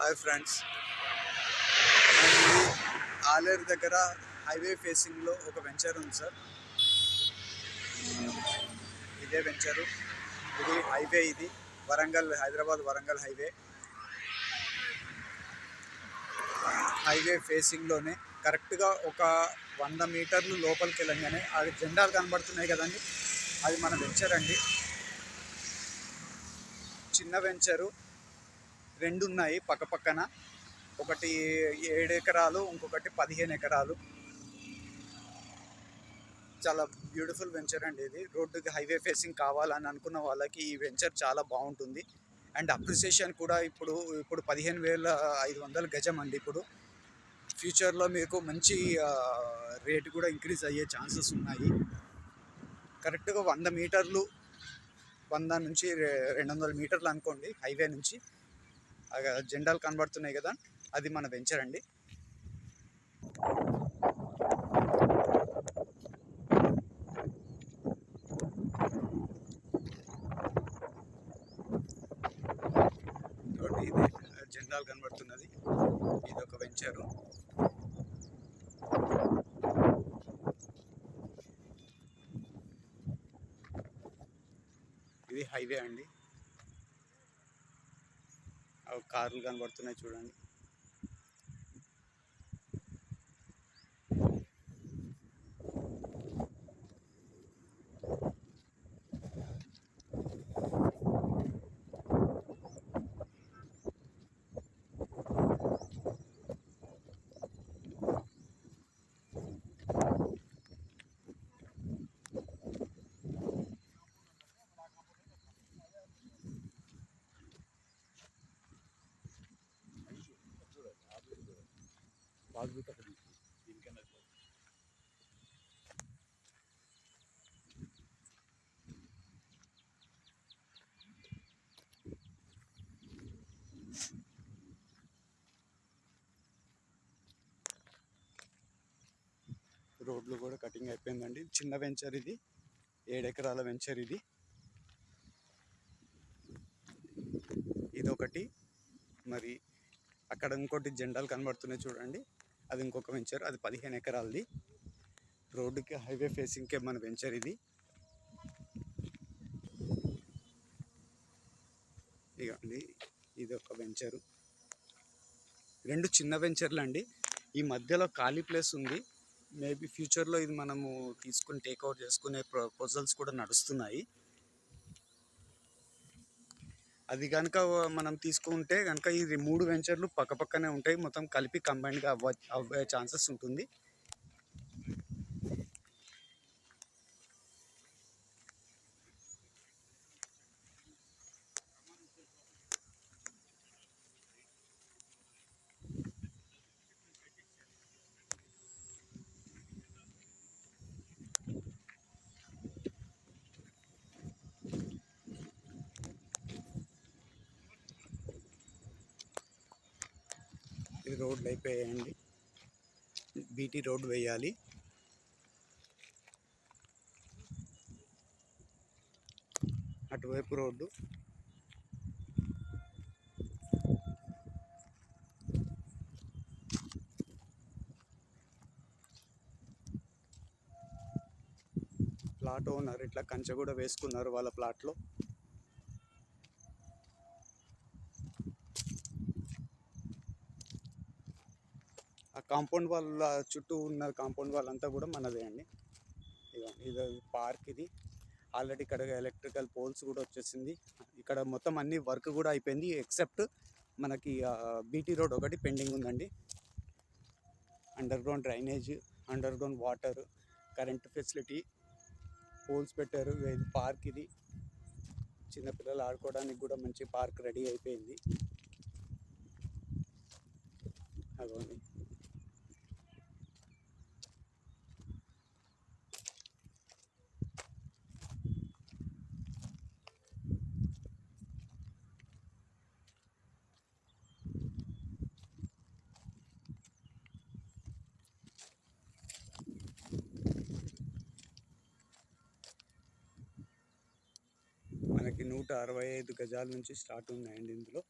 Hi friends, ఇది ఆలేరు దగ్గర highway ఫేసింగ్లో ఒక వెంచర్ ఉంది సార్. ఇదే వెంచరు. ఇది హైవే, ఇది వరంగల్, హైదరాబాద్ వరంగల్ హైవే ఫేసింగ్లోనే కరెక్ట్గా ఒక 100 మీటర్లు లోపలికి వెళ్ళంగానే అది జెండాలు కనబడుతున్నాయి కదండి, అది మన వెంచర్ అండి. చిన్న వెంచరు, 2 ఉన్నాయి పక్క పక్కన. ఒకటి 7 ఎకరాలు, ఇంకొకటి 15 ఎకరాలు. చాలా బ్యూటిఫుల్ వెంచర్ అండి ఇది. రోడ్డుకి హైవే ఫేసింగ్ కావాలని అనుకున్న వాళ్ళకి ఈ వెంచర్ చాలా బాగుంటుంది. అండ్ అప్రిసియేషన్ కూడా ఇప్పుడు 15,500 గజం అండి. ఇప్పుడు ఫ్యూచర్లో మీకు మంచి రేటు కూడా ఇంక్రీజ్ అయ్యే ఛాన్సెస్ ఉన్నాయి. కరెక్ట్గా 100 మీటర్లు, 100 నుంచి 200 మీటర్లు అనుకోండి హైవే నుంచి. జెండాలు కనబడుతున్నాయి కదా, అది మన వెంచర్ అండి. ఇది జెండాలు కనబడుతున్నది, ఇది ఒక వెంచరు. ఇది హైవే అండి. కార్లు కనబడుతున్నాయి చూడండి. రోడ్లు కూడా కటింగ్ అయిపోయిందండి. చిన్న వెంచర్ ఇది, 7 ఎకరాల వెంచర్ ఇది. ఇదొకటి. మరి అక్కడ ఇంకోటి జెండాలు కనబడుతున్నాయి చూడండి, అది ఇంకొక వెంచర్, అది 15 ఎకరాలది. రోడ్డుకి హైవే ఫేసింగ్కే మన వెంచర్ ఇది. ఇదండి, ఇది ఒక వెంచరు. 2 చిన్న వెంచర్లు అండి. ఈ మధ్యలో ఖాళీ ప్లేస్ ఉంది. మేబీ ఫ్యూచర్లో ఇది మనము తీసుకుని టేక్అవుట్ చేసుకునే ప్రపోజల్స్ కూడా నడుస్తున్నాయి. అది కనుక మనం తీసుకుంటే కనుక ఇది 3 వెంచర్లు పక్కపక్కనే ఉంటాయి. మొత్తం కలిపి కంబైన్డ్గా అవ్వే ఛాన్సెస్ ఉంటుంది. ఇది రోడ్లు అయిపోయాయండి, బీటీ రోడ్డు వేయాలి. అటువైపు రోడ్డు, ప్లాట్ ఓనర్ ఇట్లా కంచె కూడా వేసుకున్నారు వాళ్ళ ప్లాట్లో. ఆ కాంపౌండ్ వాళ్ళ చుట్టూ ఉన్న కాంపౌండ్ వాళ్ళ అంతా కూడా మనదే అండి. ఇది పార్క్. ఇది ఆల్రెడీ ఇక్కడ ఎలక్ట్రికల్ పోల్స్ కూడా వచ్చేసింది. ఇక్కడ మొత్తం అన్ని వర్క్ కూడా అయిపోయింది, ఎక్సెప్ట్ మనకి బీటీ రోడ్ ఒకటి పెండింగ్ ఉందండి. Underground drainage, underground water, current facility, poles పెట్టారు. ఇది పార్క్. ఇది చిన్నపిల్లలు ఆడుకోవడానికి కూడా మంచి పార్క్ రెడీ అయిపోయింది. అదోండి, మనకి 165 గజాల నుంచి స్టార్ట్ ఉన్నాయండి ఇందులో.